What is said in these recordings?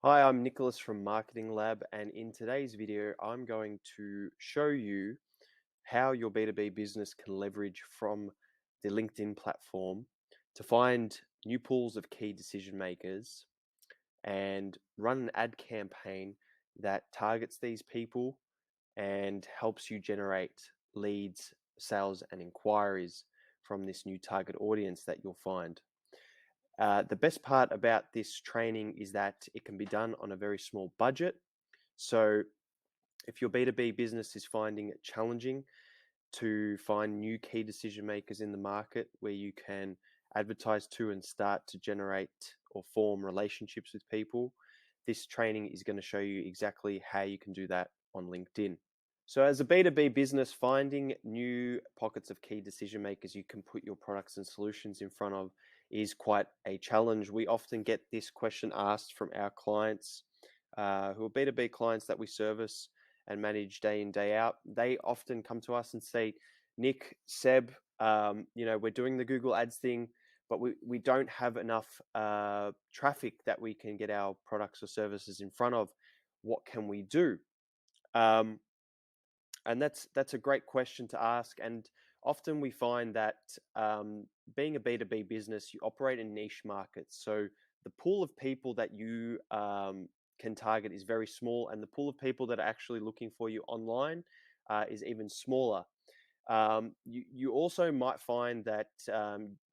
Hi, I'm Nicholas from Marketing Lab, and in today's video, I'm going to show you how your B2B business can leverage from the LinkedIn platform to find new pools of key decision makers and run an ad campaign that targets these people and helps you generate leads, sales, and inquiries from this new target audience that you'll find. The best part about this training is that it can be done on a very small budget. So if your B2B business is finding it challenging to find new key decision makers in the market where you can advertise to and start to generate or form relationships with people, this training is going to show you exactly how you can do that on LinkedIn. So as a B2B business, finding new pockets of key decision makers you can put your products and solutions in front of is quite a challenge. We often get this question asked from our clients who are B2B clients that we service and manage day in, day out. They often come to us and say, Nick, Seb, we're doing the Google Ads thing, but we don't have enough traffic that we can get our products or services in front of. What can we do? And that's a great question to ask. And often we find that being a B2B business, you operate in niche markets. So the pool of people that you can target is very small, and the pool of people that are actually looking for you online is even smaller. You also might find that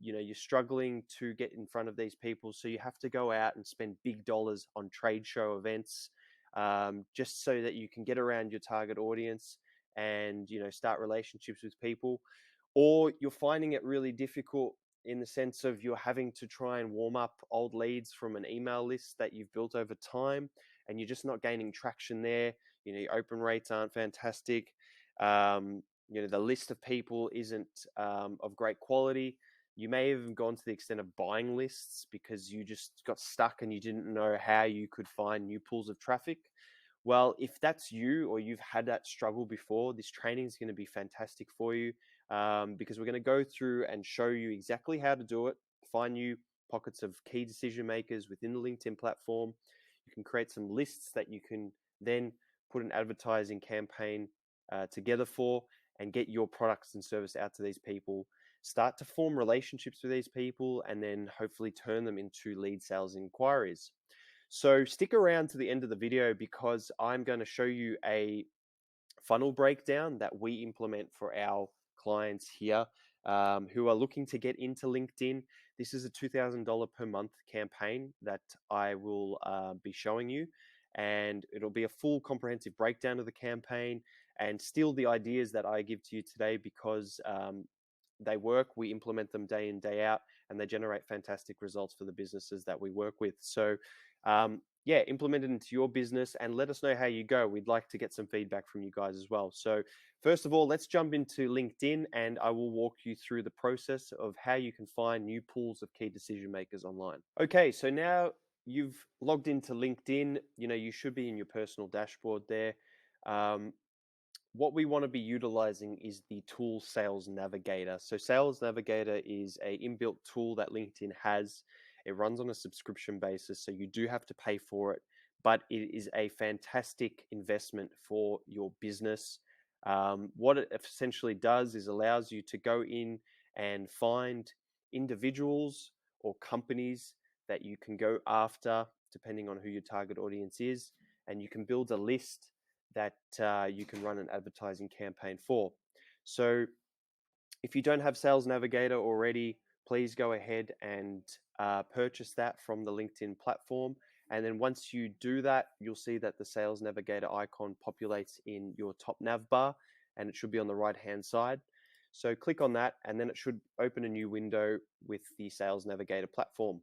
you're struggling to get in front of these people, so you have to go out and spend big dollars on trade show events just so that you can get around your target audience and start relationships with people. Or you're finding it really difficult in the sense of you're having to try and warm up old leads from an email list that you've built over time, and you're just not gaining traction there. Your open rates aren't fantastic. The list of people isn't of great quality. You may have even gone to the extent of buying lists because you just got stuck and you didn't know how you could find new pools of traffic. Well, if that's you or you've had that struggle before, this training is going to be fantastic for you because we're going to go through and show you exactly how to do it, find new pockets of key decision makers within the LinkedIn platform. You can create some lists that you can then put an advertising campaign together for and get your products and service out to these people. Start to form relationships with these people and then hopefully turn them into lead sales inquiries. So stick around to the end of the video because I'm going to show you a funnel breakdown that we implement for our clients here who are looking to get into LinkedIn. This is a $2,000 per month campaign that I will be showing you, and it'll be a full comprehensive breakdown of the campaign and steal the ideas that I give to you today because they work, we implement them day in, day out, and they generate fantastic results for the businesses that we work with. So implement it into your business and let us know how you go. We'd like to get some feedback from you guys as well. So first of all, let's jump into LinkedIn and I will walk you through the process of how you can find new pools of key decision makers online. Okay, so now you've logged into LinkedIn, you should be in your personal dashboard there. What we want to be utilizing is the tool Sales Navigator. So Sales Navigator is a inbuilt tool that LinkedIn has. It runs on a subscription basis, so you do have to pay for it, but it is a fantastic investment for your business. What it essentially does is allows you to go in and find individuals or companies that you can go after, depending on who your target audience is, and you can build a list that you can run an advertising campaign for. So if you don't have Sales Navigator already, please go ahead and purchase that from the LinkedIn platform. And then once you do that, you'll see that the Sales Navigator icon populates in your top nav bar, and it should be on the right-hand side. So click on that, and then it should open a new window with the Sales Navigator platform.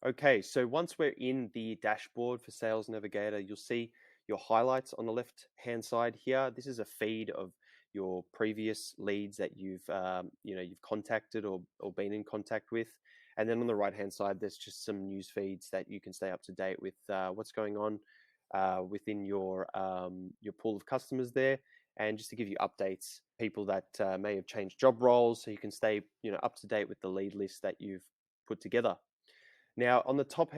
Okay, so once we're in the dashboard for Sales Navigator, you'll see your highlights on the left-hand side here. This is a feed of your previous leads that you've contacted or been in contact with. And then on the right-hand side, there's just some news feeds that you can stay up to date with what's going on within your pool of customers there. And just to give you updates, people that may have changed job roles, so you can stay up to date with the lead list that you've put together. Now, on the top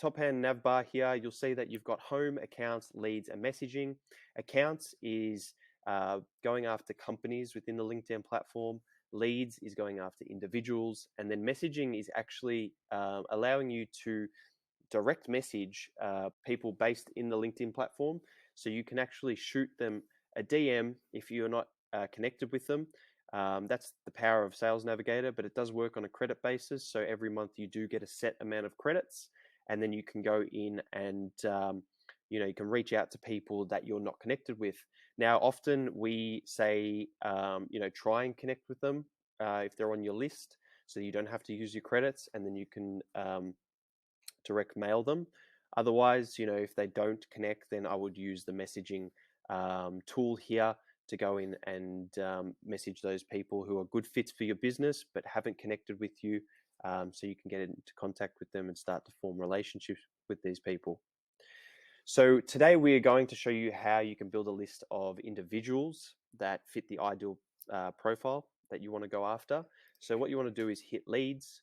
top hand nav bar here, you'll see that you've got home, accounts, leads, and messaging. Accounts is going after companies within the LinkedIn platform. Leads is going after individuals. And then messaging is actually allowing you to direct message people based in the LinkedIn platform. So you can actually shoot them a DM if you're not connected with them. That's the power of Sales Navigator, but it does work on a credit basis. So every month you do get a set amount of credits, and then you can go in and you can reach out to people that you're not connected with. Now, often we say try and connect with them if they're on your list, so you don't have to use your credits, and then you can direct mail them. Otherwise, if they don't connect, then I would use the messaging tool here to go in and message those people who are good fits for your business but haven't connected with you, so you can get into contact with them and start to form relationships with these people. So today we are going to show you how you can build a list of individuals that fit the ideal profile that you want to go after. So what you want to do is hit leads,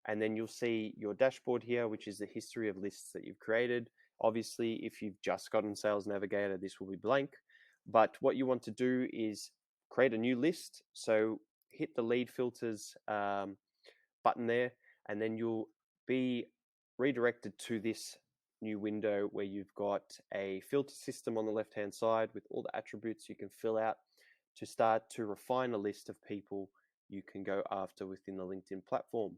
and then you'll see your dashboard here, which is the history of lists that you've created. Obviously, if you've just gotten Sales Navigator, this will be blank. But what you want to do is create a new list. So hit the lead filters button there, and then you'll be redirected to this new window where you've got a filter system on the left-hand side with all the attributes you can fill out to start to refine a list of people you can go after within the LinkedIn platform.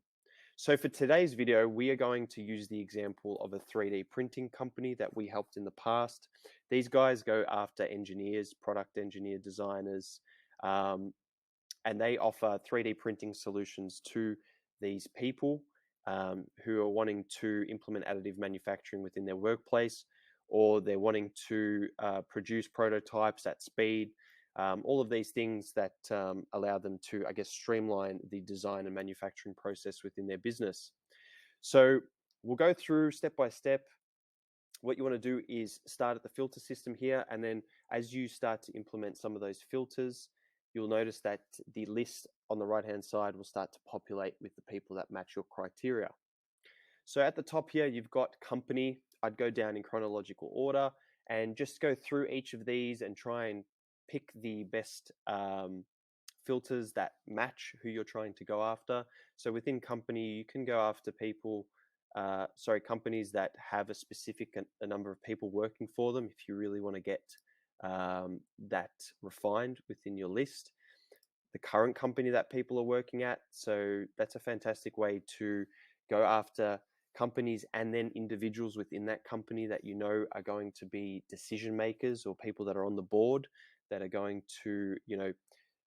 So for today's video, we are going to use the example of a 3D printing company that we helped in the past. These guys go after engineers, product engineer, designers, and they offer 3D printing solutions to these people who are wanting to implement additive manufacturing within their workplace, or they're wanting to produce prototypes at speed. All of these things that allow them to, streamline the design and manufacturing process within their business. So we'll go through step by step. What you want to do is start at the filter system here, and then as you start to implement some of those filters, you'll notice that the list on the right-hand side will start to populate with the people that match your criteria. So at the top here, you've got company. I'd go down in chronological order and just go through each of these and try and pick the best filters that match who you're trying to go after. So within company, you can go after companies that have a specific a number of people working for them if you really want to get that refined within your list. The current company that people are working at, so that's a fantastic way to go after companies and then individuals within that company that you know are going to be decision makers or people that are on the board that are going to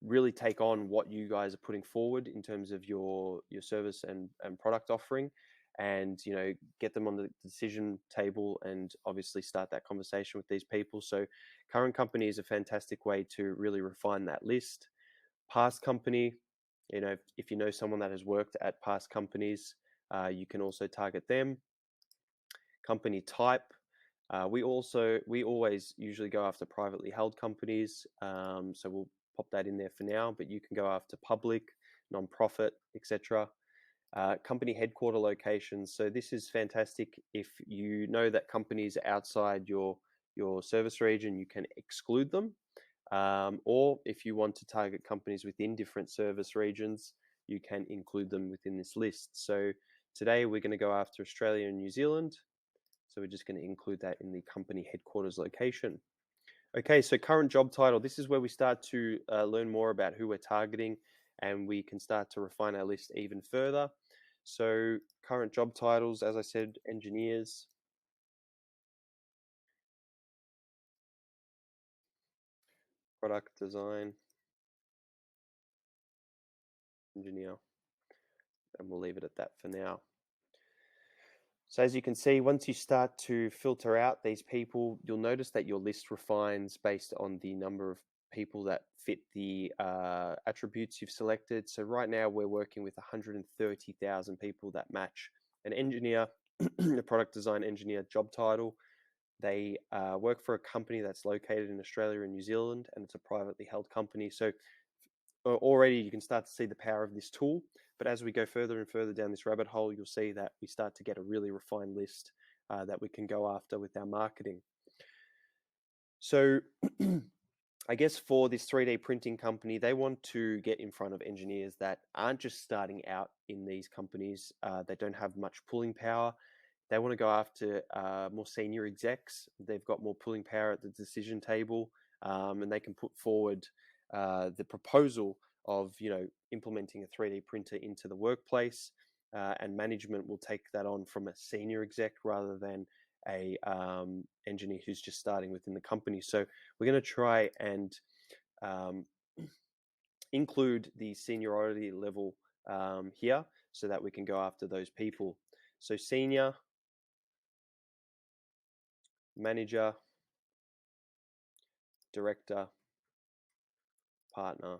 really take on what you guys are putting forward in terms of your service and product offering, and get them on the decision table and obviously start that conversation with these people. So current company is a fantastic way to really refine that list. Past company, if you know someone that has worked at past companies, you can also target them. Company type, we always usually go after privately held companies, so we'll pop that in there for now, but you can go after public, non-profit, etc. Company headquarter locations, so this is fantastic if you know that companies outside your service region, you can exclude them, or if you want to target companies within different service regions, you can include them within this list. So today we're going to go after Australia and New Zealand, so we're just going to include that in the company headquarters location. Okay, so current job title, this is where we start to learn more about who we're targeting, and we can start to refine our list even further. So current job titles, as I said, engineers, product design, engineer, and we'll leave it at that for now. So as you can see, once you start to filter out these people, you'll notice that your list refines based on the number of people that fit the attributes you've selected. So right now we're working with 130,000 people that match an engineer, a product design engineer job title. They work for a company that's located in Australia and New Zealand, and it's a privately held company. So already you can start to see the power of this tool. But as we go further and further down this rabbit hole, you'll see that we start to get a really refined list that we can go after with our marketing. So I guess for this 3D printing company, they want to get in front of engineers that aren't just starting out in these companies. They don't have much pulling power. They want to go after more senior execs. They've got more pulling power at the decision table, and they can put forward the proposal of, implementing a 3D printer into the workplace, and management will take that on from a senior exec rather than a engineer who's just starting within the company. So we're going to try and include the seniority level here so that we can go after those people. So senior, manager, director, partner,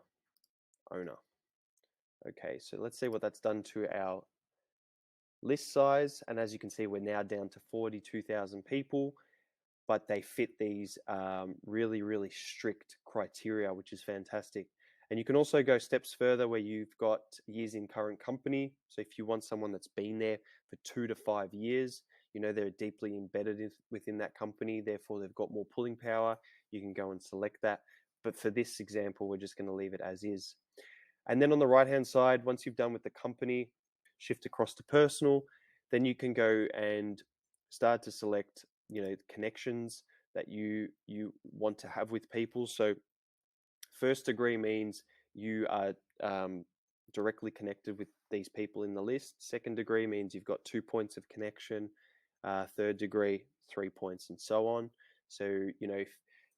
owner. Okay, so let's see what that's done to our list size. And as you can see, we're now down to 42,000 people, but they fit these really, really strict criteria, which is fantastic. And you can also go steps further where you've got years in current company. So if you want someone that's been there for 2 to 5 years, they're deeply embedded within that company, therefore they've got more pulling power, you can go and select that. But for this example, we're just going to leave it as is. And then on the right-hand side, once you've done with the company, shift across to personal, then you can go and start to select, connections that you want to have with people. So first degree means you are directly connected with these people in the list. Second degree means you've got 2 points of connection. Third degree, 3 points, and so on. So, if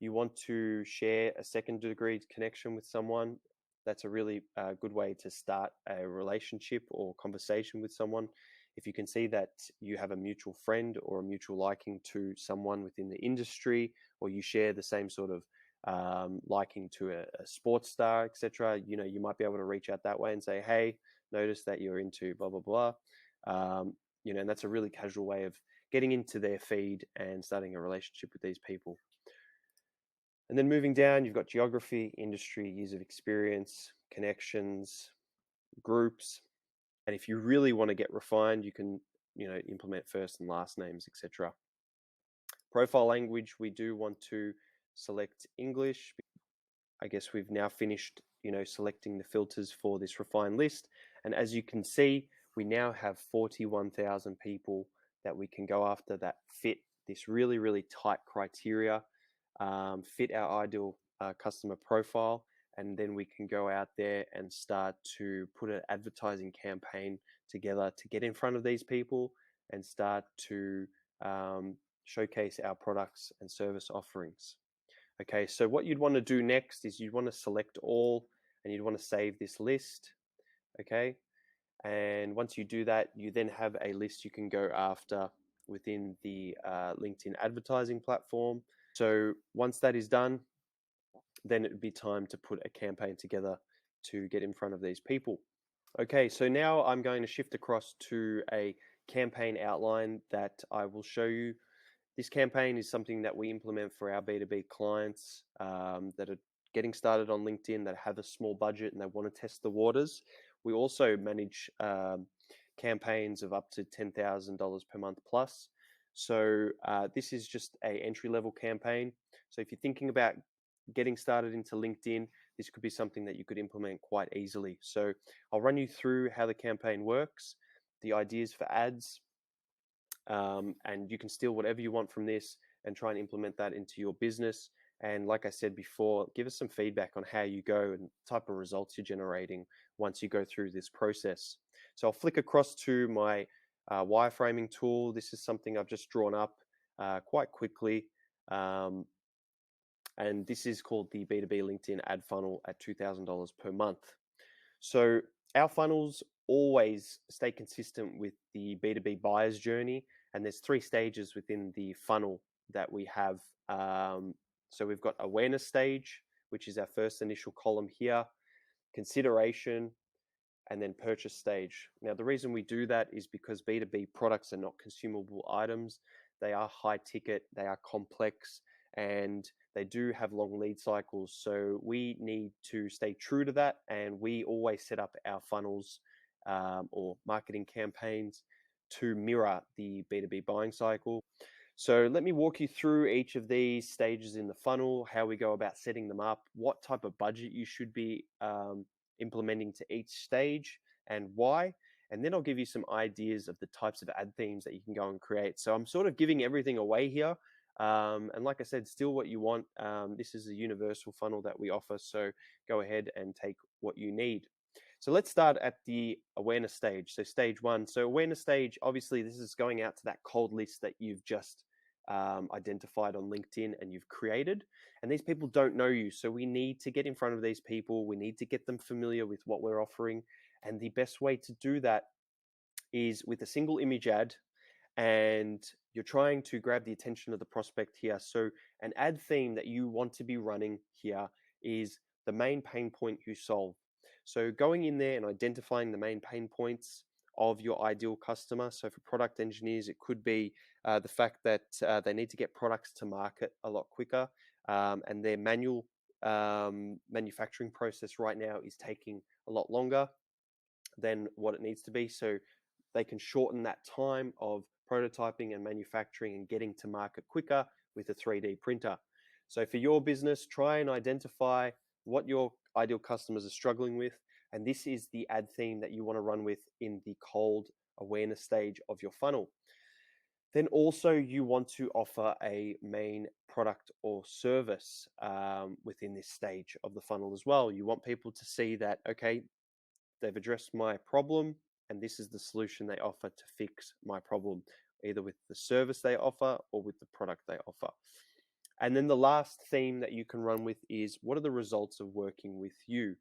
you want to share a second degree connection with someone, that's a really good way to start a relationship or conversation with someone. If you can see that you have a mutual friend or a mutual liking to someone within the industry, or you share the same sort of liking to a sports star, etc., you might be able to reach out that way and say, hey, notice that you're into blah, blah, blah. And that's a really casual way of getting into their feed and starting a relationship with these people. And then moving down, you've got geography, industry, years of experience, connections, groups. And if you really want to get refined, you can, implement first and last names, etc. Profile language, we do want to select English. I guess we've now finished, selecting the filters for this refined list. And as you can see, we now have 41,000 people that we can go after that fit this really, really tight criteria, fit our ideal customer profile, and then we can go out there and start to put an advertising campaign together to get in front of these people and start to showcase our products and service offerings. Okay, so what you'd want to do next is you'd want to select all and you'd want to save this list. Okay, and once you do that, you then have a list you can go after within the LinkedIn advertising platform. So once that is done, then it would be time to put a campaign together to get in front of these people. Okay, so now I'm going to shift across to a campaign outline that I will show you. This campaign is something that we implement for our B2B clients that are getting started on LinkedIn, that have a small budget and they want to test the waters. We also manage campaigns of up to $10,000 per month plus. So this is just an entry-level campaign. So if you're thinking about getting started into LinkedIn, this could be something that you could implement quite easily. So I'll run you through how the campaign works, the ideas for ads, and you can steal whatever you want from this and try and implement that into your business. And like I said before, give us some feedback on how you go and type of results you're generating once you go through this process. So I'll flick across to my wireframing tool. This is something I've just drawn up quite quickly. And this is called the B2B LinkedIn ad funnel at $2,000 per month. So our funnels always stay consistent with the B2B buyer's journey. And there's 3 stages within the funnel that we have. So we've got awareness stage, which is our first initial column here, consideration, and then purchase stage. Now, the reason we do that is because B2B products are not consumable items. They are high ticket, they are complex, and they do have long lead cycles. So we need to stay true to that. And we always set up our funnels or marketing campaigns to mirror the B2B buying cycle. So let me walk you through each of these stages in the funnel, how we go about setting them up, what type of budget you should be implementing to each stage, and why. And then I'll give you some ideas of the types of ad themes that you can go and create. So I'm sort of giving everything away here. And like I said, still what you want. This is a universal funnel that we offer. So go ahead and take what you need. So let's start at the awareness stage. So stage one. So awareness stage, obviously this is going out to that cold list that you've just identified on LinkedIn and you've created. And these people don't know you. So we need to get in front of these people. We need to get them familiar with what we're offering. And the best way to do that is with a single image ad, and you're trying to grab the attention of the prospect here. So an ad theme that you want to be running here is the main pain point you solve. So going in there and identifying the main pain points of your ideal customer. So for product engineers, it could be the fact that they need to get products to market a lot quicker, and their manual manufacturing process right now is taking a lot longer than what it needs to be. So they can shorten that time of prototyping and manufacturing and getting to market quicker with a 3D printer. So for your business, try and identify what your ideal customers are struggling with. And this is the ad theme that you want to run with in the cold awareness stage of your funnel. Then also you want to offer a main product or service within this stage of the funnel as well. You want people to see that, okay, they've addressed my problem, and this is the solution they offer to fix my problem, either with the service they offer or with the product they offer. And then the last theme that you can run with is, what are the results of working with you?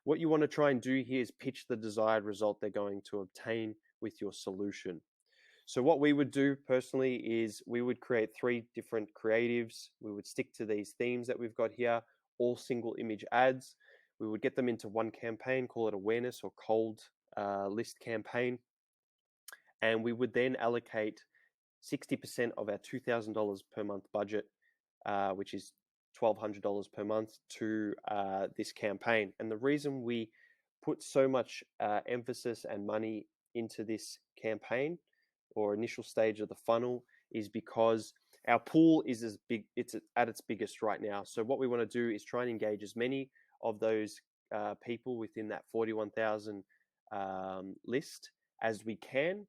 What you want to try and do here is pitch the desired result they're going to obtain with your solution. So what we would do personally is we would create 3 different creatives. We would stick to these themes that we've got here, all single image ads. We would get them into one campaign, call it awareness or cold list campaign. And we would then allocate 60% of our $2,000 per month budget, which is $1,200 per month, to this campaign. And the reason we put so much emphasis and money into this campaign or initial stage of the funnel is because our pool is as big, it's at its biggest right now. So what we want to do is try and engage as many of those people within that 41,000 list as we can,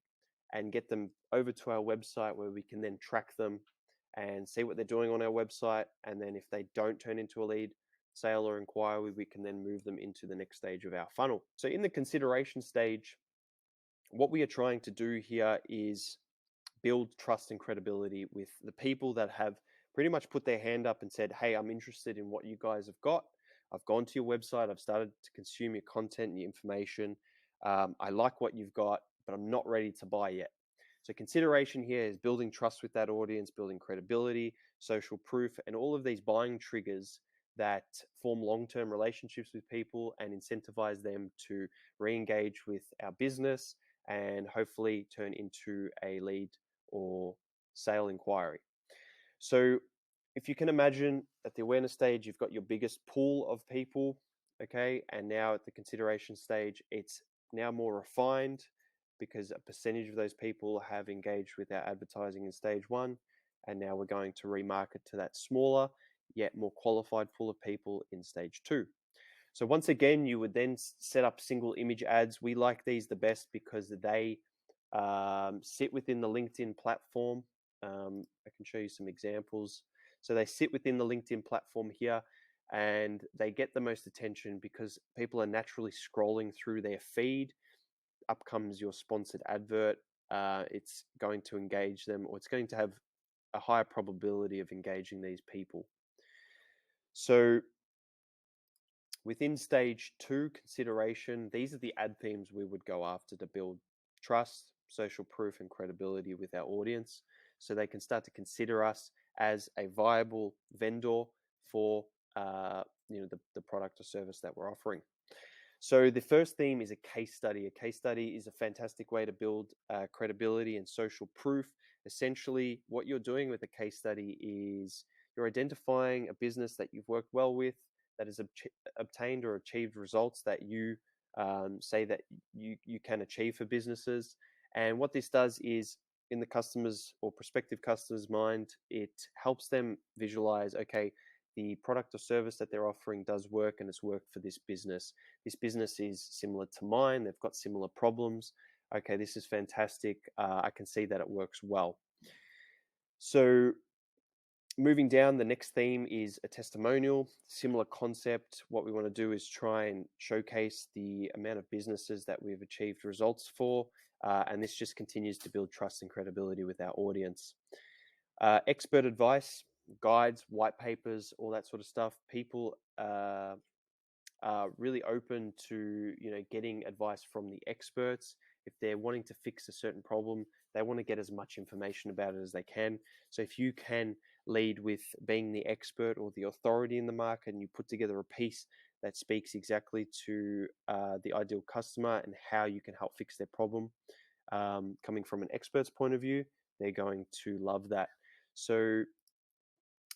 and get them over to our website where we can then track them and see what they're doing on our website. And then if they don't turn into a lead, sale, or inquiry, we can then move them into the next stage of our funnel. So in the consideration stage, what we are trying to do here is build trust and credibility with the people that have pretty much put their hand up and said, hey, I'm interested in what you guys have got. I've gone to your website. I've started to consume your content and your information. I like what you've got, but I'm not ready to buy yet. So consideration here is building trust with that audience, building credibility, social proof, and all of these buying triggers that form long-term relationships with people and incentivize them to re-engage with our business and hopefully turn into a lead or sale inquiry. So if you can imagine, at the awareness stage, you've got your biggest pool of people, okay? And now at the consideration stage, it's now more refined because a percentage of those people have engaged with our advertising in stage one. And now we're going to remarket to that smaller, yet more qualified pool of people in stage two. So once again, you would then set up single image ads. We like these the best because they sit within the LinkedIn platform. I can show you some examples. So they sit within the LinkedIn platform here, and they get the most attention because people are naturally scrolling through their feed. Up comes your sponsored advert. It's going to engage them, or it's going to have a higher probability of engaging these people. So within stage two, consideration, these are the ad themes we would go after to build trust, social proof, and credibility with our audience, so they can start to consider us as a viable vendor for the product or service that we're offering. So the first theme is a case study. A case study is a fantastic way to build credibility and social proof. Essentially, what you're doing with a case study is you're identifying a business that you've worked well with, that has obtained or achieved results that you say that you can achieve for businesses, And what this does is, in the customer's or prospective customer's mind, it helps them visualize, okay, the product or service that they're offering does work and it's worked for this business. This business is similar to mine. They've got similar problems. Okay, this is fantastic. I can see that it works well. So moving down, the next theme is a testimonial. Similar concept. What we want to do is try and showcase the amount of businesses that we've achieved results for. And this just continues to build trust and credibility with our audience. Expert advice, guides, white papers, all that sort of stuff. People are really open to getting advice from the experts. If they're wanting to fix a certain problem, they want to get as much information about it as they can. So if you can lead with being the expert or the authority in the market, and you put together a piece that speaks exactly to the ideal customer and how you can help fix their problem, coming from an expert's point of view, they're going to love that. So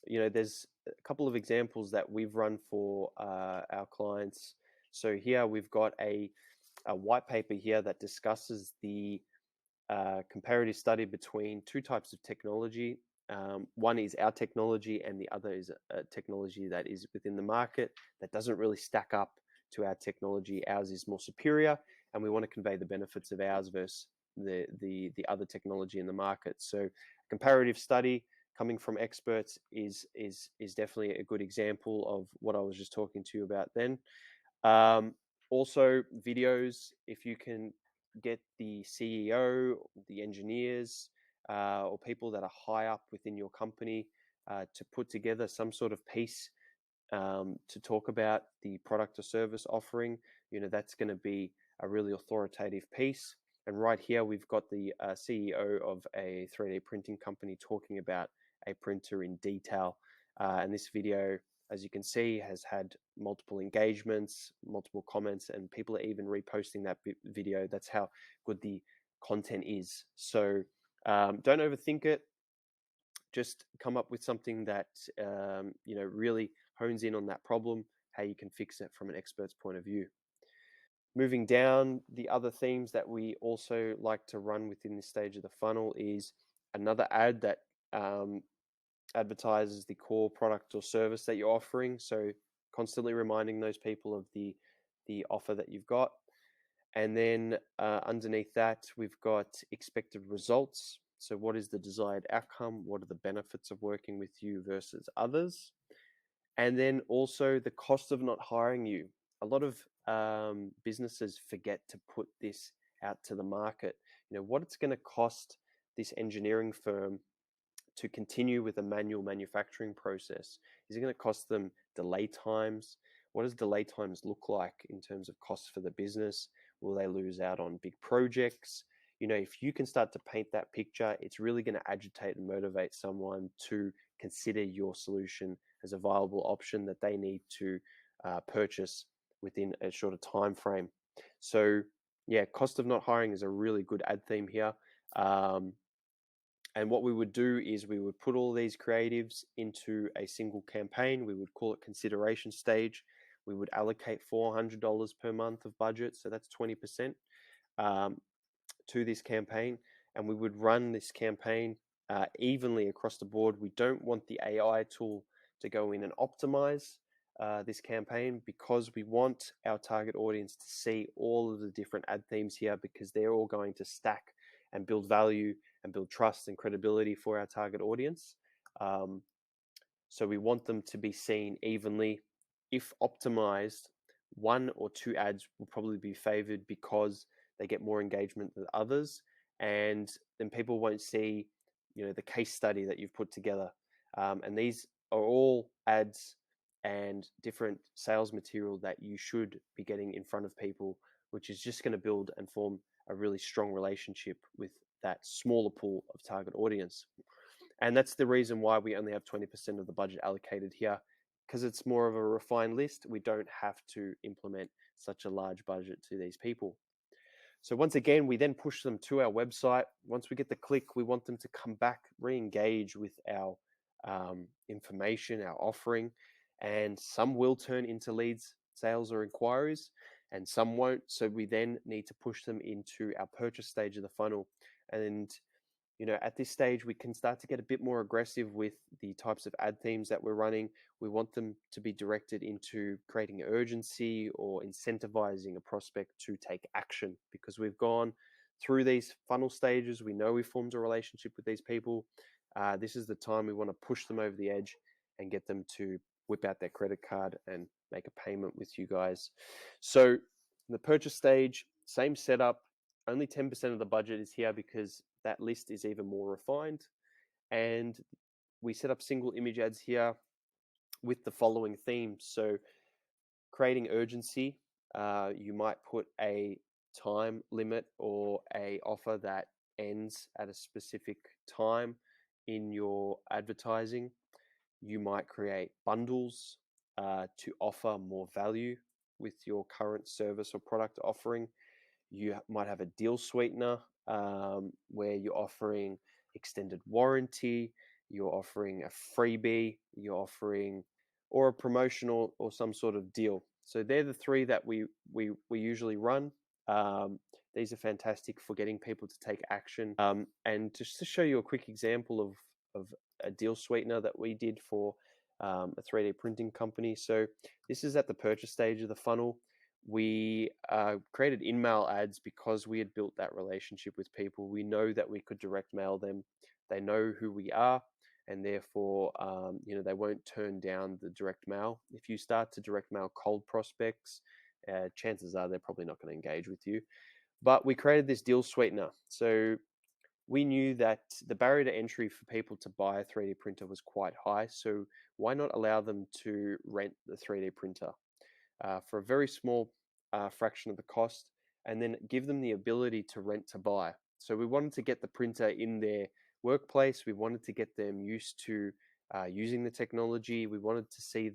there's a couple of examples that we've run for our clients. So here we've got a white paper here that discusses the comparative study between two types of technology. One is our technology, and the other is a technology that is within the market that doesn't really stack up to our technology. Ours is more superior, and we want to convey the benefits of ours versus the other technology in the market. So, comparative study coming from experts is definitely a good example of what I was just talking to you about then. Also, videos. If you can get the CEO, the engineers, or people that are high up within your company to put together some sort of piece to talk about the product or service offering, that's going to be a really authoritative piece. And right here, we've got the CEO of a 3D printing company talking about a printer in detail. And this video, as you can see, has had multiple engagements, multiple comments, and people are even reposting that video. That's how good the content is. So don't overthink it. Just come up with something that really hones in on that problem, how you can fix it from an expert's point of view. Moving down, the other themes that we also like to run within this stage of the funnel is another ad that advertises the core product or service that you're offering. So constantly reminding those people of the offer that you've got. And then underneath that, we've got expected results. So what is the desired outcome? What are the benefits of working with you versus others? And then also the cost of not hiring you. A lot of businesses forget to put this out to the market. What it's going to cost this engineering firm to continue with a manual manufacturing process. Is it going to cost them delay times? What does delay times look like in terms of costs for the business? Will they lose out on big projects? If you can start to paint that picture, it's really going to agitate and motivate someone to consider your solution as a viable option that they need to purchase within a shorter time frame. So yeah, cost of not hiring is a really good ad theme here. And what we would do is we would put all these creatives into a single campaign. We would call it consideration stage. We would allocate $400 per month of budget, so that's 20%, to this campaign. And we would run this campaign evenly across the board. We don't want the AI tool to go in and optimize this campaign, because we want our target audience to see all of the different ad themes here, because they're all going to stack and build value and build trust and credibility for our target audience. So we want them to be seen evenly. If optimized, one or two ads will probably be favored because they get more engagement than others, and then people won't see, the case study that you've put together. And these are all ads and different sales material that you should be getting in front of people, which is just going to build and form a really strong relationship with that smaller pool of target audience. And that's the reason why we only have 20% of the budget allocated here, because it's more of a refined list. We don't have to implement such a large budget to these people. So once again, we then push them to our website. Once we get the click, we want them to come back, re-engage with our information, our offering, and some will turn into leads, sales, or inquiries. and some won't. So we then need to push them into our purchase stage of the funnel. And at this stage, we can start to get a bit more aggressive with the types of ad themes that we're running. We want them to be directed into creating urgency or incentivizing a prospect to take action, because we've gone through these funnel stages. We know we formed a relationship with these people. This is the time we want to push them over the edge and get them to whip out their credit card and make a payment with you guys. So in the purchase stage, same setup. Only 10% of the budget is here because that list is even more refined. And we set up single image ads here with the following themes. So creating urgency, you might put a time limit or a offer that ends at a specific time in your advertising. You might create bundles to offer more value with your current service or product offering. You might have a deal sweetener where you're offering extended warranty, you're offering a freebie, you're offering or a promotional or some sort of deal. So they're the three that we usually run. These are fantastic for getting people to take action. And just to show you a quick example of a deal sweetener that we did for a 3D printing company. So this is at the purchase stage of the funnel. We created in-mail ads because we had built that relationship with people. We know that we could direct mail them. They know who we are, and therefore, they won't turn down the direct mail. If you start to direct mail cold prospects, chances are they're probably not going to engage with you. But we created this deal sweetener. So we knew that the barrier to entry for people to buy a 3D printer was quite high. So why not allow them to rent the 3D printer for a very small fraction of the cost, and then give them the ability to rent to buy. So we wanted to get the printer in their workplace. We wanted to get them used to using the technology. We wanted to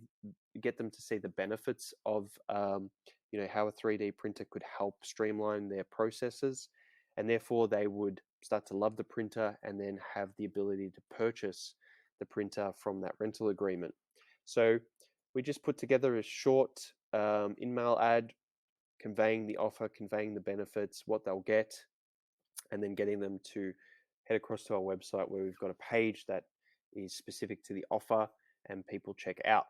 get them to see the benefits of how a 3D printer could help streamline their processes, and therefore they would start to love the printer and then have the ability to purchase the printer from that rental agreement. So we just put together a short in-mail ad conveying the offer, conveying the benefits, what they'll get, and then getting them to head across to our website where we've got a page that is specific to the offer and people check out.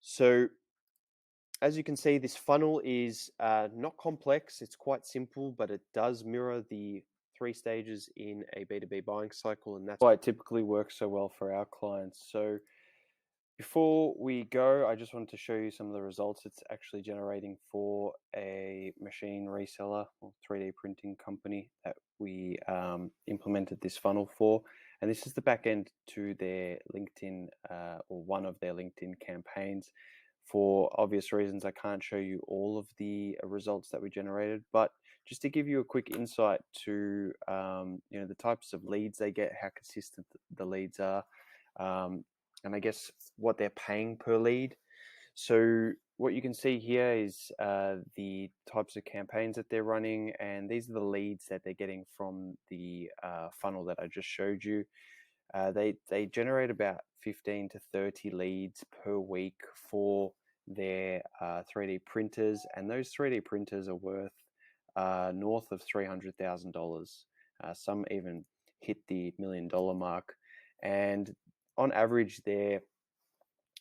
So as you can see, this funnel is not complex. It's quite simple, but it does mirror the 3 stages in a B2B buying cycle, and that's why it typically works so well for our clients. So before we go, I just wanted to show you some of the results it's actually generating for a machine reseller or 3D printing company that we implemented this funnel for. And this is the back end to their LinkedIn or one of their LinkedIn campaigns. For obvious reasons, I can't show you all of the results that we generated, but just to give you a quick insight to the types of leads they get, how consistent the leads are, and I guess what they're paying per lead. So what you can see here is the types of campaigns that they're running, and these are the leads that they're getting from the funnel that I just showed you. They generate about 15 to 30 leads per week for their 3D printers, and those 3D printers are worth north of $300,000. Some even hit the $1 million mark, and on average, their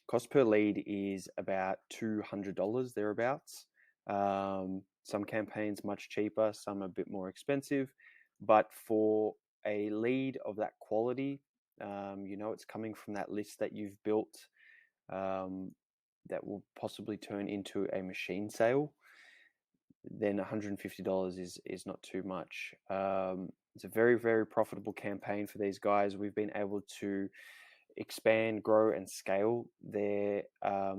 cost per lead is about $200 thereabouts. Some campaigns much cheaper, some a bit more expensive, but for a lead of that quality, it's coming from that list that you've built that will possibly turn into a machine sale, then $150 is not too much. It's a very, very profitable campaign for these guys. We've been able to expand, grow, and scale their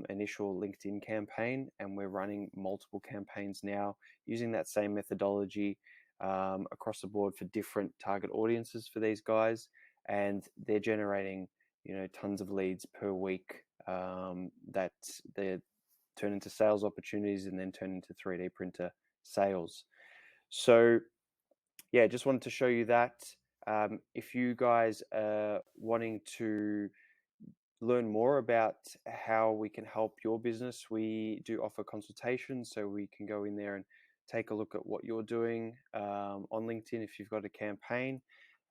initial LinkedIn campaign, and we're running multiple campaigns now using that same methodology across the board for different target audiences for these guys, and they're generating tons of leads per week that they turn into sales opportunities and then turn into 3D printer sales. So yeah, just wanted to show you that. If you guys are wanting to learn more about how we can help your business, we do offer consultations, so we can go in there and take a look at what you're doing on LinkedIn if you've got a campaign,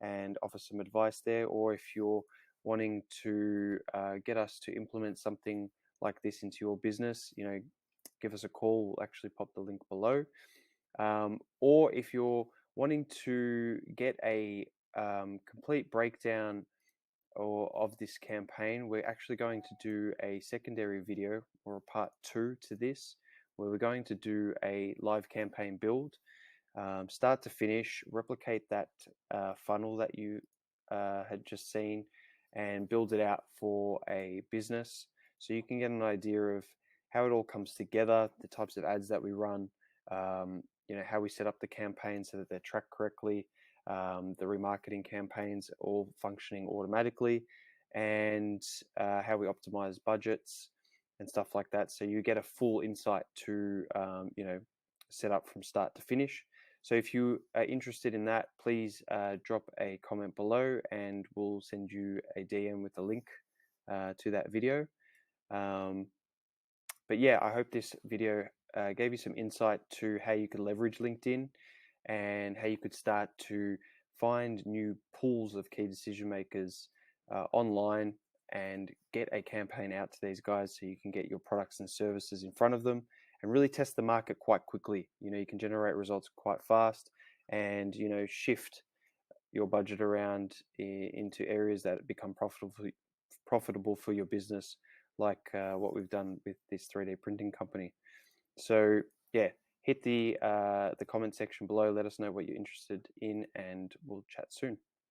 and offer some advice there. Or if you're wanting to get us to implement something like this into your business, give us a call. We'll actually pop the link below. Or if you're wanting to get a complete breakdown or of this campaign, we're actually going to do a secondary video or a part 2 to this, where we're going to do a live campaign build, start to finish, replicate that funnel that you had just seen, and build it out for a business, so you can get an idea of how it all comes together, the types of ads that we run, how we set up the campaign so that they're tracked correctly, the remarketing campaigns all functioning automatically, and how we optimize budgets and stuff like that. So you get a full insight to, set up from start to finish. So if you are interested in that, please drop a comment below and we'll send you a DM with a link to that video. But yeah, I hope this video gave you some insight to how you could leverage LinkedIn and how you could start to find new pools of key decision makers online and get a campaign out to these guys, so you can get your products and services in front of them and really test the market quite quickly. You can generate results quite fast, and shift your budget around into areas that become profitable for your business, like what we've done with this 3D printing company. So yeah, hit the comment section below. Let us know what you're interested in, and we'll chat soon.